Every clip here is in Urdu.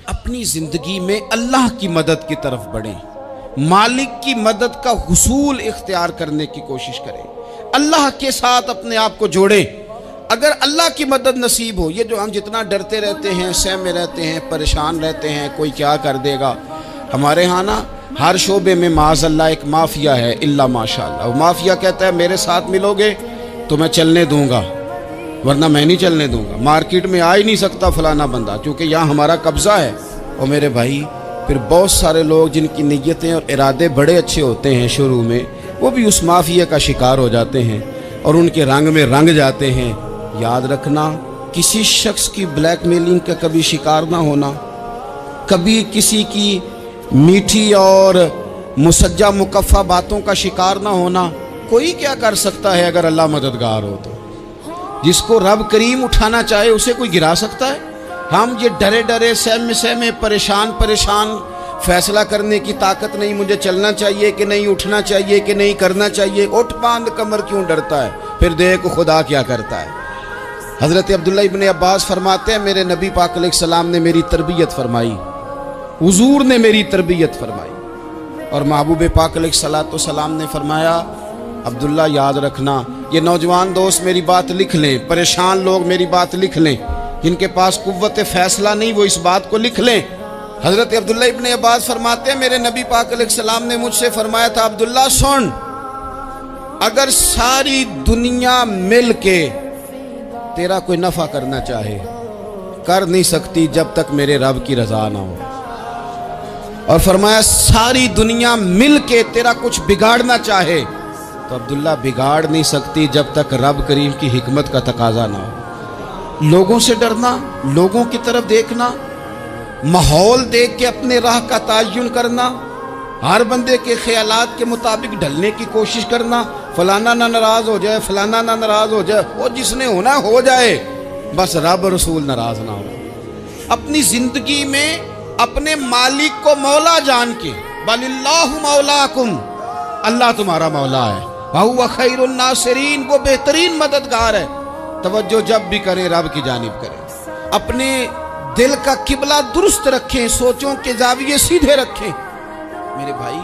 اپنی زندگی میں اللہ کی مدد کی طرف بڑھیں، مالک کی مدد کا حصول اختیار کرنے کی کوشش کریں، اللہ کے ساتھ اپنے آپ کو جوڑیں۔ اگر اللہ کی مدد نصیب ہو، یہ جو ہم جتنا ڈرتے رہتے ہیں، سہمے رہتے ہیں، پریشان رہتے ہیں کوئی کیا کر دے گا، ہمارے ہاں نا ہر شعبے میں معاذ اللہ ایک مافیا ہے، الا ماشاء اللہ۔ وہ مافیا کہتا ہے میرے ساتھ ملو گے تو میں چلنے دوں گا، ورنہ میں نہیں چلنے دوں گا، مارکیٹ میں آ ہی نہیں سکتا فلانا بندہ، کیونکہ یہاں ہمارا قبضہ ہے۔ اور میرے بھائی پھر بہت سارے لوگ جن کی نیتیں اور ارادے بڑے اچھے ہوتے ہیں شروع میں، وہ بھی اس مافیا کا شکار ہو جاتے ہیں اور ان کے رنگ میں رنگ جاتے ہیں۔ یاد رکھنا، کسی شخص کی بلیک میلنگ کا کبھی شکار نہ ہونا، کبھی کسی کی میٹھی اور مسجع مکفہ باتوں کا شکار نہ ہونا۔ کوئی کیا کر سکتا ہے اگر اللہ مددگار ہو تو؟ جس کو رب کریم اٹھانا چاہے اسے کوئی گرا سکتا ہے؟ ہم یہ ڈرے ڈرے سہمے پریشان فیصلہ کرنے کی طاقت نہیں، مجھے چلنا چاہیے کہ نہیں، اٹھنا چاہیے کہ نہیں، کرنا چاہیے، اٹھ باندھ کمر کیوں ڈرتا ہے؟ پھر دیکھ خدا کیا کرتا ہے۔ حضرت عبداللہ ابن عباس فرماتے ہیں میرے نبی پاک علیہ السلام نے میری تربیت فرمائی، حضور نے میری تربیت فرمائی، اور محبوب پاک علیہ السلام نے فرمایا عبداللہ یاد رکھنا، یہ نوجوان دوست میری بات لکھ لیں، پریشان لوگ میری بات لکھ لیں، جن کے پاس قوت فیصلہ نہیں وہ اس بات کو لکھ لیں۔ حضرت عبداللہ ابن عباس فرماتے ہیں میرے نبی پاک علیہ السلام نے مجھ سے فرمایا تھا عبداللہ سن، اگر ساری دنیا مل کے تیرا کوئی نفع کرنا چاہے کر نہیں سکتی جب تک میرے رب کی رضا نہ ہو، اور فرمایا ساری دنیا مل کے تیرا کچھ بگاڑنا چاہے تو عبداللہ بگاڑ نہیں سکتی جب تک رب کریم کی حکمت کا تقاضا نہ ہو۔ لوگوں سے ڈرنا، لوگوں کی طرف دیکھنا، ماحول دیکھ کے اپنے راہ کا تعین کرنا، ہر بندے کے خیالات کے مطابق ڈھلنے کی کوشش کرنا، فلانا نہ ناراض ہو جائے، فلانا نہ ناراض ہو جائے، وہ جس نے ہونا ہو جائے، بس رب رسول ناراض نہ ہو۔ اپنی زندگی میں اپنے مالک کو مولا جان کے، بل اللہ مولاکم، اللہ تمہارا مولا ہے، وَهُوَ خَيْرُ النَّاصِرِينَ، وہ بہترین مددگار ہے۔ توجہ جب بھی کریں رب کی جانب کریں، اپنے دل کا قبلہ درست رکھیں، سوچوں کے زاویے سیدھے رکھیں۔ میرے بھائی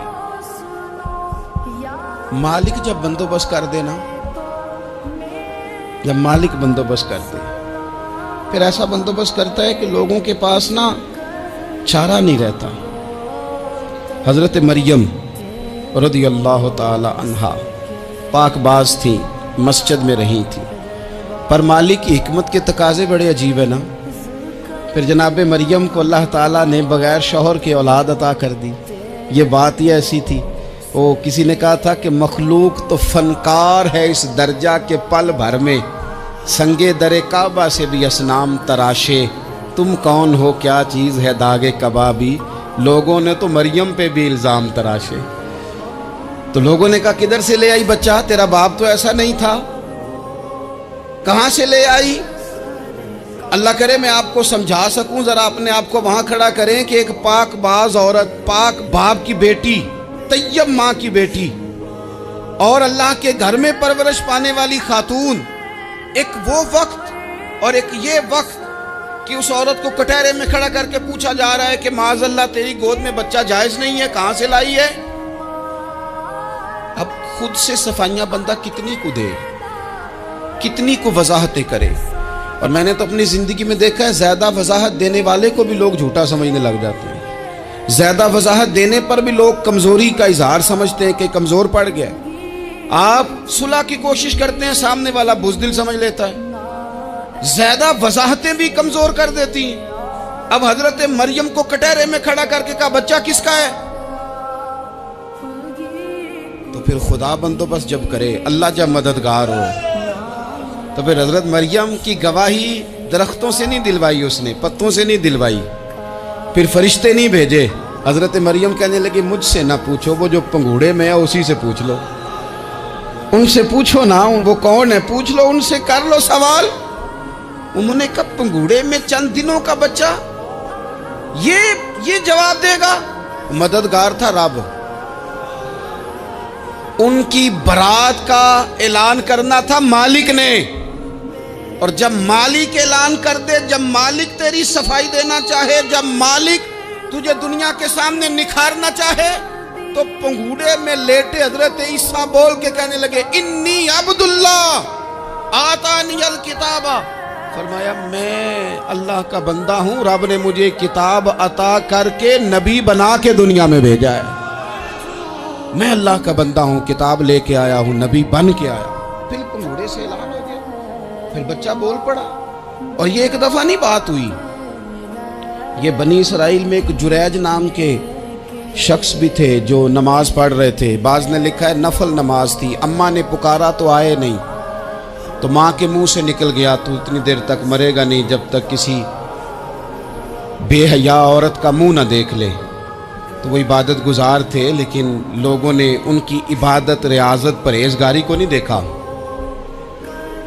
مالک جب بندوبست کر دے نا، جب مالک بندوبست کر دے پھر ایسا بندوبست کرتا ہے کہ لوگوں کے پاس نا چارہ نہیں رہتا۔ حضرت مریم رضی اللہ تعالی عنہا پاک باز تھیں، مسجد میں رہی تھیں، پر مالک کی حکمت کے تقاضے بڑے عجیب ہیں نا۔ پھر جناب مریم کو اللہ تعالیٰ نے بغیر شوہر کے اولاد عطا کر دی۔ یہ بات ہی ایسی تھی، وہ کسی نے کہا تھا کہ مخلوق تو فنکار ہے اس درجہ کے پل بھر میں سنگے در کعبہ سے بھی اصنام تراشے، تم کون ہو کیا چیز ہے داغ کبابی، لوگوں نے تو مریم پہ بھی الزام تراشے۔ تو لوگوں نے کہا کدھر سے لے آئی بچہ، تیرا باپ تو ایسا نہیں تھا، کہاں سے لے آئی؟ اللہ کرے میں آپ کو سمجھا سکوں، ذرا اپنے آپ کو وہاں کھڑا کریں کہ ایک پاک باز عورت، پاک باپ کی بیٹی، طیب ماں کی بیٹی، اور اللہ کے گھر میں پرورش پانے والی خاتون، ایک وہ وقت اور ایک یہ وقت کہ اس عورت کو کٹہرے میں کھڑا کر کے پوچھا جا رہا ہے کہ معاذ اللہ تیری گود میں بچہ جائز نہیں ہے، کہاں سے لائی ہے؟ اب خود سے صفائیاں بندہ کتنی کو دے، کتنی کو وضاحتیں کرے۔ اور میں نے تو اپنی زندگی میں دیکھا ہے زیادہ وضاحت دینے والے کو بھی لوگ جھوٹا سمجھنے لگ جاتے ہیں، زیادہ وضاحت دینے پر بھی لوگ کمزوری کا اظہار سمجھتے ہیں کہ کمزور پڑ گیا۔ آپ صلح کی کوشش کرتے ہیں، سامنے والا بزدل سمجھ لیتا ہے، زیادہ وضاحتیں بھی کمزور کر دیتی ہیں۔ اب حضرت مریم کو کٹہرے میں کھڑا کر کے کہا بچہ کس کا ہے؟ تو پھر خدا بندوبست جب کرے، اللہ جب مددگار ہو، تو پھر حضرت مریم کی گواہی درختوں سے نہیں دلوائی، اس نے پتوں سے نہیں دلوائی، پھر فرشتے نہیں بھیجے۔ حضرت مریم کہنے لگی مجھ سے نہ پوچھو، وہ جو پنگوڑے میں ہے اسی سے پوچھ لو، ان سے پوچھو نا، وہ کون ہے پوچھ لو، ان سے کر لو سوال۔ انہوں نے کہا پنگوڑے میں چند دنوں کا بچہ یہ جواب دے گا؟ مددگار تھا رب، ان کی برات کا اعلان کرنا تھا مالک نے، اور جب مالک اعلان کر دے، جب مالک تیری صفائی دینا چاہے، جب مالک تجھے دنیا کے سامنے نکھارنا چاہے، تو پنگوڑے میں لیٹے حضرت عیسیٰ بول کے کہنے لگے انی عبداللہ آتانی الکتاب، فرمایا میں اللہ کا بندہ ہوں، رب نے مجھے کتاب عطا کر کے نبی بنا کے دنیا میں بھیجا ہے، میں اللہ کا بندہ ہوں، کتاب لے کے آیا ہوں، نبی بن کے آیا۔ پھر پنگوڑے سے اعلان ہو گیا، پھر بچہ بول پڑا۔ اور یہ ایک دفعہ نہیں بات ہوئی، یہ بنی اسرائیل میں ایک جریج نام کے شخص بھی تھے جو نماز پڑھ رہے تھے، بعض نے لکھا ہے نفل نماز تھی، اماں نے پکارا تو آئے نہیں، تو ماں کے منہ سے نکل گیا تو اتنی دیر تک مرے گا نہیں جب تک کسی بے حیا عورت کا منہ نہ دیکھ لے۔ تو وہ عبادت گزار تھے، لیکن لوگوں نے ان کی عبادت، ریاضت، پرہیزگاری کو نہیں دیکھا،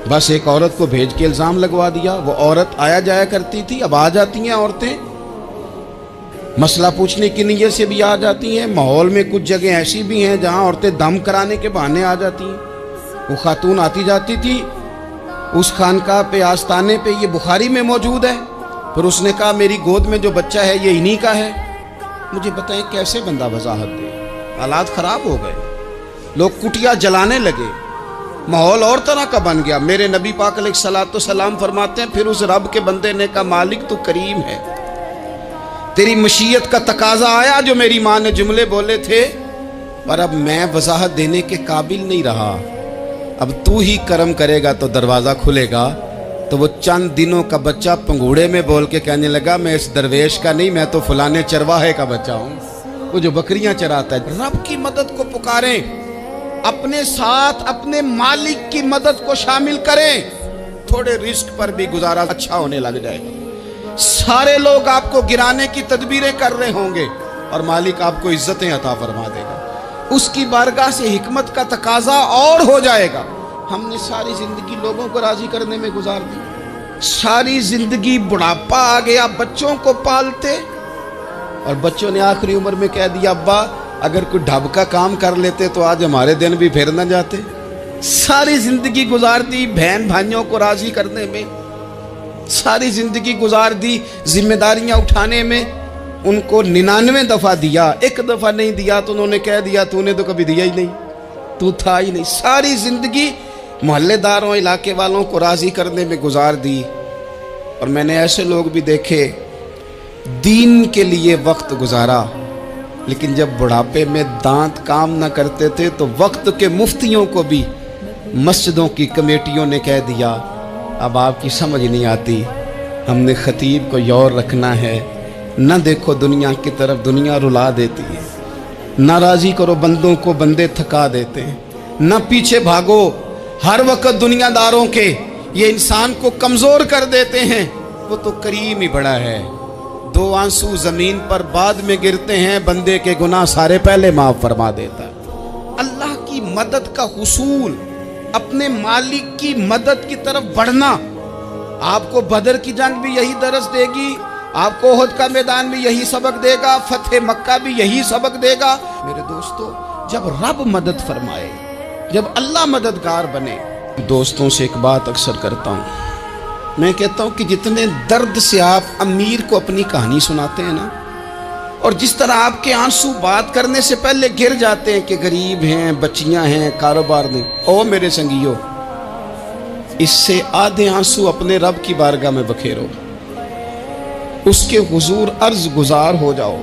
بس ایک عورت کو بھیج کے الزام لگوا دیا۔ وہ عورت آیا جایا کرتی تھی، اب آ جاتی ہیں عورتیں، مسئلہ پوچھنے کی نیت سے بھی آ جاتی ہیں۔ ماحول میں کچھ جگہ ایسی بھی ہیں جہاں عورتیں دم کرانے کے بہانے آ جاتی ہیں۔ وہ خاتون آتی جاتی تھی، اس خانقاہ پہ، آستانے پہ، یہ بخاری میں موجود ہے، پھر اس نے کہا میری گود میں جو بچہ ہے یہ انہی کا ہے۔ مجھے بتائیں کیسے بندہ وضاحت دے؟ حالات خراب ہو گئے، لوگ کٹیا جلانے لگے، ماحول اور طرح کا بن گیا۔ میرے نبی پاک علیہ الصلوۃ والسلام فرماتے ہیں پھر اس رب کے بندے نے کہا مالک تو کریم ہے، تیری مشیت کا تقاضا آیا جو میری ماں نے جملے بولے تھے، پر اب میں وضاحت دینے کے قابل نہیں رہا، اب تو ہی کرم کرے گا تو دروازہ کھلے گا۔ تو وہ چند دنوں کا بچہ پنگوڑے میں بول کے کہنے لگا میں اس درویش کا نہیں، میں تو فلانے چرواہے کا بچہ ہوں، وہ جو بکریاں چراتا ہے۔ رب کی مدد کو پکاریں، اپنے ساتھ اپنے مالک کی مدد کو شامل کریں، تھوڑے رزق پر بھی گزارا اچھا ہونے لگ جائے گا۔ سارے لوگ آپ کو گرانے کی تدبیریں کر رہے ہوں گے اور مالک آپ کو عزتیں عطا فرما دے گا، اس کی بارگاہ سے حکمت کا تقاضا اور ہو جائے گا۔ ہم نے ساری زندگی لوگوں کو راضی کرنے میں گزار دی، ساری زندگی بڑھاپا آ گیا بچوں کو پالتے، اور بچوں نے آخری عمر میں کہہ دیا ابا اگر کوئی ڈھب کا کام کر لیتے تو آج ہمارے دن بھی پھر نہ جاتے۔ ساری زندگی گزار دی بہن بھائیوں کو راضی کرنے میں، ساری زندگی گزار دی ذمہ داریاں اٹھانے میں، ان کو 99 دفعہ دیا، ایک دفعہ نہیں دیا تو انہوں نے کہہ دیا تو نے تو کبھی دیا ہی نہیں، تو تھا ہی نہیں۔ ساری زندگی محلے داروں، علاقے والوں کو راضی کرنے میں گزار دی۔ اور میں نے ایسے لوگ بھی دیکھے دین کے لیے وقت گزارا، لیکن جب بڑھاپے میں دانت کام نہ کرتے تھے تو وقت کے مفتیوں کو بھی مسجدوں کی کمیٹیوں نے کہہ دیا اب آپ کی سمجھ نہیں آتی، ہم نے خطیب کو یور رکھنا ہے، نہ دیکھو دنیا کی طرف، دنیا رلا دیتی ہے، نہ راضی کرو بندوں کو، بندے تھکا دیتے ہیں، نہ پیچھے بھاگو ہر وقت دنیا داروں کے، یہ انسان کو کمزور کر دیتے ہیں، وہ تو کریم ہی بڑا ہے، 2 آنسو زمین پر بعد میں گرتے ہیں، بندے کے گناہ سارے پہلے معاف فرما دیتا ہے۔ اللہ کی مدد کا حصول، اپنے مالک کی مدد کی طرف بڑھنا، آپ کو بدر کی جنگ بھی یہی درس دے گی، آپ کو احد کا میدان بھی یہی سبق دے گا، فتح مکہ بھی یہی سبق دے گا۔ میرے دوستو جب رب مدد فرمائے، جب اللہ مددگار بنے، دوستوں سے ایک بات اکثر کرتا ہوں، میں کہتا ہوں کہ جتنے درد سے آپ امیر کو اپنی کہانی سناتے ہیں نا، اور جس طرح آپ کے آنسو بات کرنے سے پہلے گر جاتے ہیں کہ غریب ہیں، بچیاں ہیں، کاروبار نہیں، او میرے سنگیو، اس سے آدھے آنسو اپنے رب کی بارگاہ میں بکھیرو، اس کے حضور عرض گزار ہو جاؤ،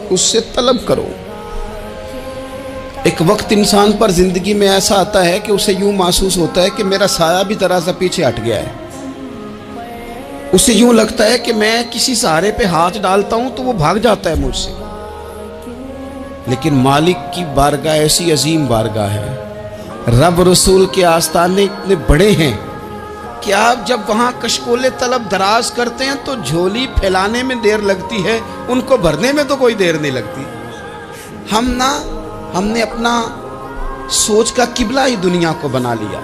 اس سے طلب کرو۔ ایک وقت انسان پر زندگی میں ایسا آتا ہے کہ اسے یوں محسوس ہوتا ہے کہ میرا سایہ بھی ذرا سا پیچھے ہٹ گیا ہے، اسے یوں لگتا ہے کہ میں کسی سہارے پہ ہاتھ ڈالتا ہوں تو وہ بھاگ جاتا ہے مجھ سے، لیکن مالک کی بارگاہ ایسی عظیم بارگاہ ہے، رب رسول کے آستانے اتنے بڑے ہیں کہ آپ جب وہاں کشکول طلب دراز کرتے ہیں تو جھولی پھیلانے میں دیر لگتی ہے، ان کو بھرنے میں تو کوئی دیر نہیں لگتی۔ ہم نے اپنا سوچ کا قبلہ ہی دنیا کو بنا لیا۔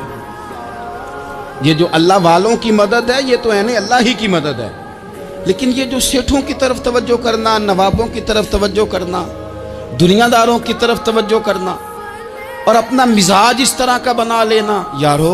یہ جو اللہ والوں کی مدد ہے یہ تو یعنی اللہ ہی کی مدد ہے، لیکن یہ جو سیٹھوں کی طرف توجہ کرنا، نوابوں کی طرف توجہ کرنا، دنیا داروں کی طرف توجہ کرنا اور اپنا مزاج اس طرح کا بنا لینا، یارو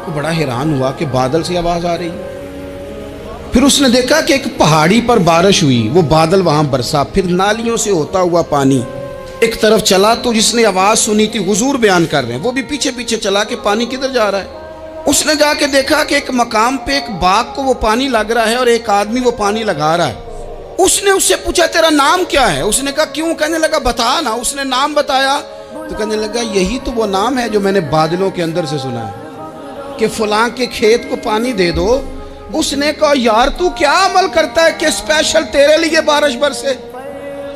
وہ بڑا حیران ہوا کہ بادل سے آواز آ رہی ہے۔ پھر اس نے دیکھا کہ ایک پہاڑی پر بارش ہوئی، وہ بادل وہاں برسا، پھر نالیوں سے ہوتا ہوا پانی ایک طرف چلا، تو جس نے آواز سنی تھی حضور بیان کر رہے ہیں، وہ بھی پیچھے پیچھے چلا کہ پانی کدھر جا رہا ہے۔ اس نے جا کے دیکھا کہ ایک مقام پہ ایک باغ کو وہ پانی لگ رہا ہے اور ایک آدمی وہ پانی لگا رہا ہے۔ اس نے اس سے پوچھا تیرا نام کیا ہے؟ اس نے کہا کیوں؟ کہنے لگا بتا نا۔ اس نے نام بتایا تو کہنے لگا یہی تو وہ نام ہے جو میں نے بادلوں کے اندر سے سنا ہے کہ فلاں کے کھیت کو پانی دے دو۔ اس نے کہا یار تو کیا عمل کرتا ہے کہ اسپیشل تیرے لیے بارش برسے؟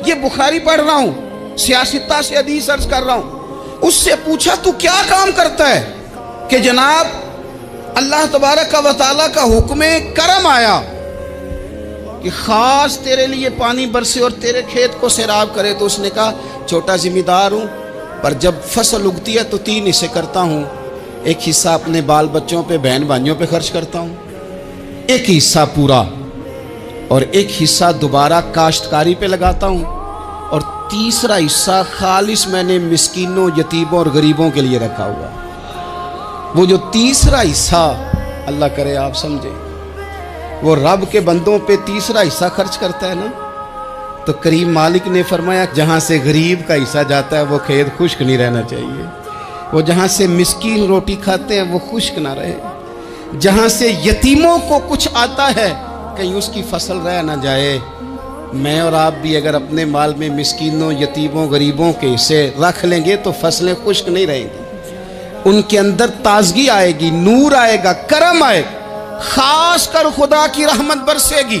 یہ بخاری پڑھ رہا ہوں، سیاستہ سے حدیث عرض کر رہا ہوں۔ اس سے پوچھا تو کیا کام کرتا ہے کہ جناب اللہ تبارک و تعالیٰ کا حکم کرم آیا کہ خاص تیرے لیے پانی برسے اور تیرے کھیت کو سیراب کرے؟ تو اس نے کہا چھوٹا ذمہ دار ہوں، پر جب فصل اگتی ہے تو 3 حصے کرتا ہوں، ایک حصہ اپنے بال بچوں پہ بہن بھائیوں پہ خرچ کرتا ہوں، ایک حصہ پورا، اور ایک حصہ دوبارہ کاشتکاری پہ لگاتا ہوں، اور تیسرا حصہ خالص میں نے مسکینوں، یتیموں اور غریبوں کے لیے رکھا ہوا۔ وہ جو تیسرا حصہ اللہ کرے آپ سمجھیں، وہ رب کے بندوں پہ تیسرا حصہ خرچ کرتا ہے نا، تو کریم مالک نے فرمایا جہاں سے غریب کا حصہ جاتا ہے وہ کھیت خشک نہیں رہنا چاہیے، وہ جہاں سے مسکین روٹی کھاتے ہیں وہ خشک نہ رہے، جہاں سے یتیموں کو کچھ آتا ہے کہیں اس کی فصل رہ نہ جائے۔ میں اور آپ بھی اگر اپنے مال میں مسکینوں، یتیموں، غریبوں کے حصے رکھ لیں گے تو فصلیں خشک نہیں رہیں گی، ان کے اندر تازگی آئے گی، نور آئے گا، کرم آئے گا، خاص کر خدا کی رحمت برسے گی۔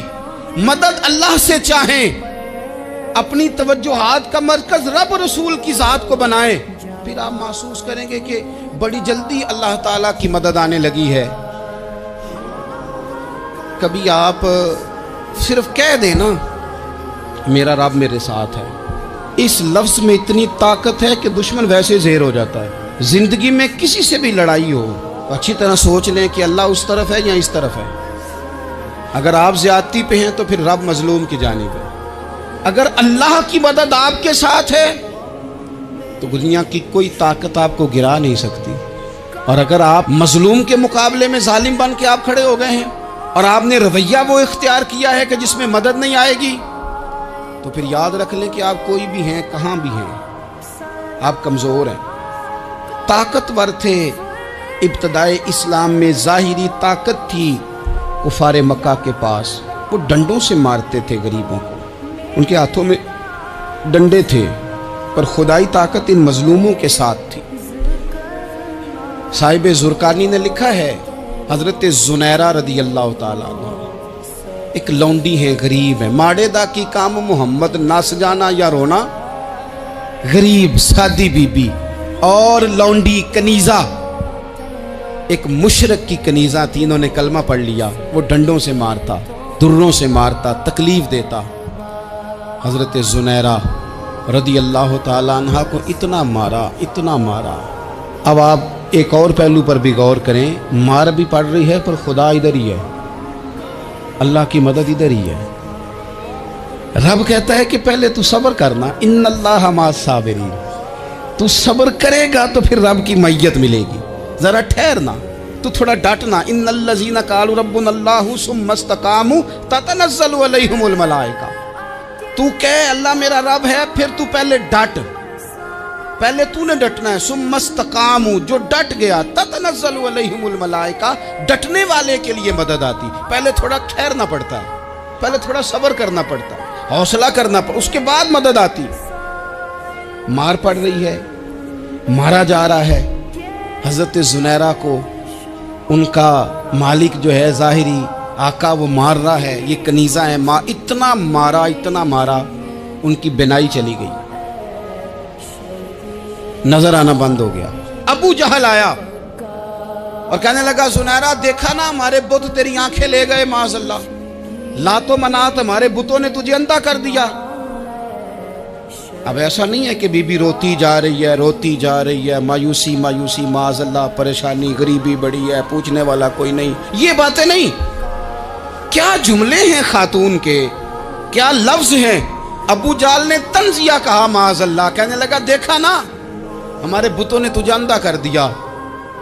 مدد اللہ سے چاہیں، اپنی توجہات کا مرکز رب رسول کی ذات کو بنائیں، پھر آپ محسوس کریں گے کہ بڑی جلدی اللہ تعالیٰ کی مدد آنے لگی ہے۔ کبھی آپ صرف کہہ دیں نا میرا رب میرے ساتھ ہے، اس لفظ میں اتنی طاقت ہے کہ دشمن ویسے زہر ہو جاتا ہے۔ زندگی میں کسی سے بھی لڑائی ہو اچھی طرح سوچ لیں کہ اللہ اس طرف ہے یا اس طرف ہے۔ اگر آپ زیادتی پہ ہیں تو پھر رب مظلوم کی جانب ہے۔ اگر اللہ کی مدد آپ کے ساتھ ہے تو دنیا کی کوئی طاقت آپ کو گرا نہیں سکتی، اور اگر آپ مظلوم کے مقابلے میں ظالم بن کے آپ کھڑے ہو گئے ہیں اور آپ نے رویہ وہ اختیار کیا ہے کہ جس میں مدد نہیں آئے گی، تو پھر یاد رکھ لیں کہ آپ کوئی بھی ہیں، کہاں بھی ہیں، آپ کمزور ہیں۔ طاقتور تھے ابتدائے اسلام میں، ظاہری طاقت تھی کفار مکہ کے پاس، وہ ڈنڈوں سے مارتے تھے غریبوں کو، ان کے ہاتھوں میں ڈنڈے تھے، پر خدائی طاقت ان مظلوموں کے ساتھ تھی۔ صاحب زرقانی نے لکھا ہے حضرت زنیرہ رضی اللہ تعالیٰ عنہ ایک لونڈی ہیں، غریب ہیں، ماڑے دا کی کام محمد نس جانا یا رونا، غریب سادی بی بی اور لونڈی کنیزہ، ایک مشرک کی کنیزہ تھی، انہوں نے کلمہ پڑھ لیا، وہ ڈنڈوں سے مارتا، دروں سے مارتا، تکلیف دیتا۔ حضرت زنیرہ رضی اللہ تعالیٰ عنہ کو اتنا مارا، اتنا مارا۔ اب آپ ایک اور پہلو پر بھی غور کریں، مار بھی پڑ رہی ہے پر خدا ادھر ہی ہے، اللہ کی مدد ادھر ہی ہے۔ رب کہتا ہے کہ پہلے تو صبر کرنا، ان اللہ مع الصابرین، تو صبر کرے گا تو پھر رب کی معیت ملے گی، ذرا ٹھہرنا، تو تھوڑا ڈٹنا۔ ان الذین قالوا ربنا اللہ ثم استقاموا تتنزل علیہم الملائکہ، تو کہے اللہ میرا رب ہے، پھر تو پہلے ڈٹ، پہلے تو نے ڈٹنا ہے۔ ثم استقاموا، جو ڈٹ گیا، تتنزل علیہم الملائکہ، ڈٹنے والے کے لیے مدد آتی، پہلے تھوڑا ٹھہرنا پڑتا ہے، پہلے تھوڑا صبر کرنا پڑتا ہے، حوصلہ کرنا پڑتا، اس کے بعد مدد آتی۔ مار پڑ رہی ہے، مارا جا رہا ہے حضرت زنیرہ کو، ان کا مالک جو ہے ظاہری آقا وہ مار رہا ہے، یہ کنیزہ ہے، اتنا مارا، اتنا مارا، ان کی بینائی چلی گئی، نظر آنا بند ہو گیا۔ ابو جہل آیا اور کہنے لگا زنیرہ دیکھا نا ہمارے بت تیری آنکھیں لے گئے، معاذ اللہ، لات و منات ہمارے بتوں نے تجھے اندھا کر دیا۔ اب ایسا نہیں ہے کہ بی بی روتی جا رہی ہے، روتی جا رہی ہے، مایوسی مایوسی، معاذ اللہ، پریشانی، غریبی بڑی ہے، پوچھنے والا کوئی نہیں، یہ باتیں نہیں۔ کیا جملے ہیں خاتون کے، کیا لفظ ہیں۔ ابو جال نے تنزیہ کہا، معاذ اللہ، کہنے لگا دیکھا نا ہمارے بتوں نے تجھے اندھا کر دیا۔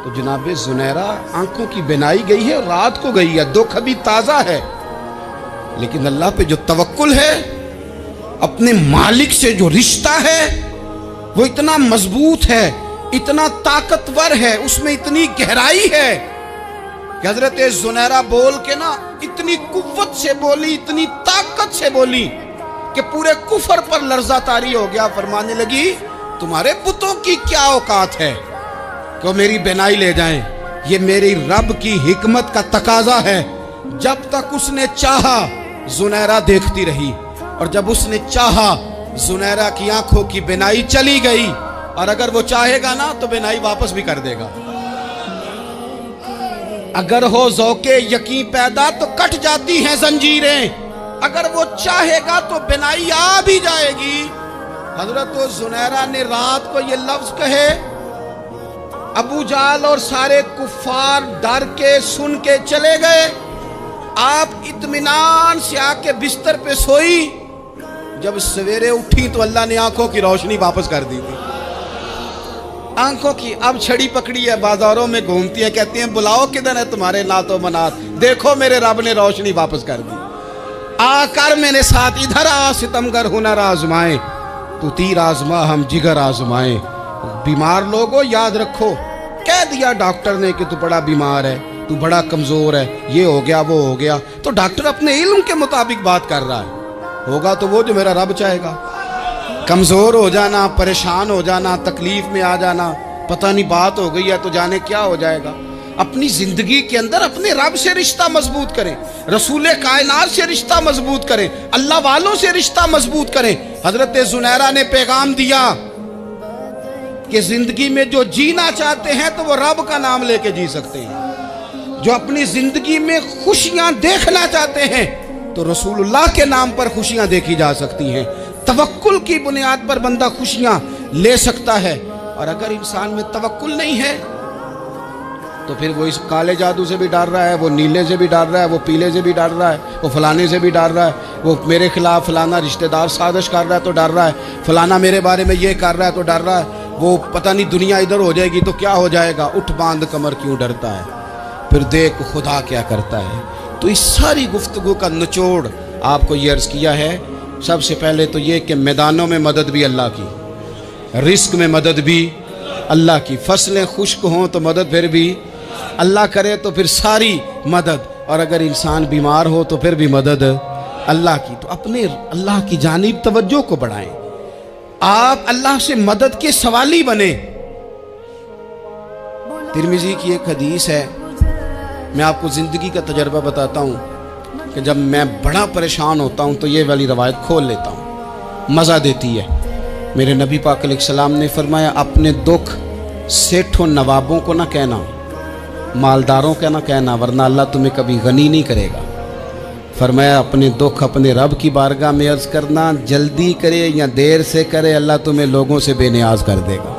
تو جناب زنیرہ آنکھوں کی بینائی گئی ہے، رات کو گئی ہے، دکھ ابھی تازہ ہے، لیکن اللہ پہ جو توکل ہے، اپنے مالک سے جو رشتہ ہے وہ اتنا مضبوط ہے، اتنا طاقتور ہے، اس میں اتنی گہرائی ہے کہ حضرت زنیرہ بول کے نا اتنی قوت سے بولی، اتنی طاقت سے بولی کہ پورے کفر پر لرزہ طاری ہو گیا۔ فرمانے لگی تمہارے بتوں کی کیا اوقات ہے کہ وہ میری بینائی لے جائیں، یہ میری رب کی حکمت کا تقاضا ہے۔ جب تک اس نے چاہا زنیرہ دیکھتی رہی، اور جب اس نے چاہا زنیرہ کی آنکھوں کی بینائی چلی گئی، اور اگر وہ چاہے گا نا تو بینائی واپس بھی کر دے گا۔ اگر ہو ذوق یقین پیدا تو کٹ جاتی ہیں زنجیریں، اگر وہ چاہے گا تو بینائی آ بھی جائے گی۔ حضرت زنیرہ نے رات کو یہ لفظ کہے، ابو جہل اور سارے کفار ڈر کے سن کے چلے گئے، آپ اطمینان سے آ کے بستر پہ سوئی۔ جب سویرے اٹھی تو اللہ نے آنکھوں کی روشنی واپس کر دی تھی۔ آنکھوں کی اب چھڑی پکڑی ہے، بازاروں میں گھومتی ہیں، کہتی ہیں بلاؤ کدھر ہے تمہارے نات و منات، دیکھو میرے رب نے روشنی واپس کر دی۔ آ کر میرے ساتھ ادھر آ، ستمگر ہنر آزمائیں، تو تیر آزما ہم جگر آزمائیں۔ بیمار لوگوں یاد رکھو، کہہ دیا ڈاکٹر نے کہ تو بڑا بیمار ہے، تو بڑا کمزور ہے، یہ ہو گیا وہ ہو گیا، تو ڈاکٹر اپنے علم کے مطابق بات کر رہا ہے، ہوگا تو وہ جو میرا رب چاہے گا۔ کمزور ہو جانا، پریشان ہو جانا، تکلیف میں آ جانا، پتہ نہیں بات ہو گئی ہے تو جانے کیا ہو جائے گا۔ اپنی زندگی کے اندر اپنے رب سے رشتہ مضبوط کریں، رسول کائنات سے رشتہ مضبوط کریں، اللہ والوں سے رشتہ مضبوط کریں۔ حضرت زنیرہ نے پیغام دیا کہ زندگی میں جو جینا چاہتے ہیں تو وہ رب کا نام لے کے جی سکتے ہیں، جو اپنی زندگی میں خوشیاں دیکھنا چاہتے ہیں تو رسول اللہ کے نام پر خوشیاں دیکھی جا سکتی ہیں۔ توکل کی بنیاد پر بندہ خوشیاں لے سکتا ہے، اور اگر انسان میں توکل نہیں ہے تو پھر وہ اس کالے جادو سے بھی ڈر رہا ہے، وہ نیلے سے بھی ڈر رہا ہے، وہ پیلے سے بھی ڈر رہا ہے، وہ فلانے سے بھی ڈر رہا ہے، وہ میرے خلاف فلانا رشتہ دار سازش کر رہا ہے تو ڈر رہا ہے، فلانا میرے بارے میں یہ کر رہا ہے تو ڈر رہا ہے، وہ پتہ نہیں دنیا ادھر ہو جائے گی تو کیا ہو جائے گا، اٹھ باندھ کمر کیوں ڈرتا ہے، پھر دیکھ خدا کیا کرتا ہے۔ تو اس ساری گفتگو کا نچوڑ آپ کو یہ عرض کیا ہے، سب سے پہلے تو یہ کہ میدانوں میں مدد بھی اللہ کی، رزق میں مدد بھی اللہ کی، فصلیں خشک ہوں تو مدد پھر بھی اللہ کرے، تو پھر ساری مدد، اور اگر انسان بیمار ہو تو پھر بھی مدد اللہ کی۔ تو اپنے اللہ کی جانب توجہ کو بڑھائیں، آپ اللہ سے مدد کے سوالی بنیں۔ ترمذی کی ایک حدیث ہے، میں آپ کو زندگی کا تجربہ بتاتا ہوں کہ جب میں بڑا پریشان ہوتا ہوں تو یہ والی روایت کھول لیتا ہوں، مزہ دیتی ہے۔ میرے نبی پاک علیہ السلام نے فرمایا اپنے دکھ سیٹھوں نوابوں کو نہ کہنا، مالداروں کا نہ کہنا، ورنہ اللہ تمہیں کبھی غنی نہیں کرے گا۔ فرمایا اپنے دکھ اپنے رب کی بارگاہ میں عرض کرنا، جلدی کرے یا دیر سے کرے اللہ تمہیں لوگوں سے بے نیاز کر دے گا۔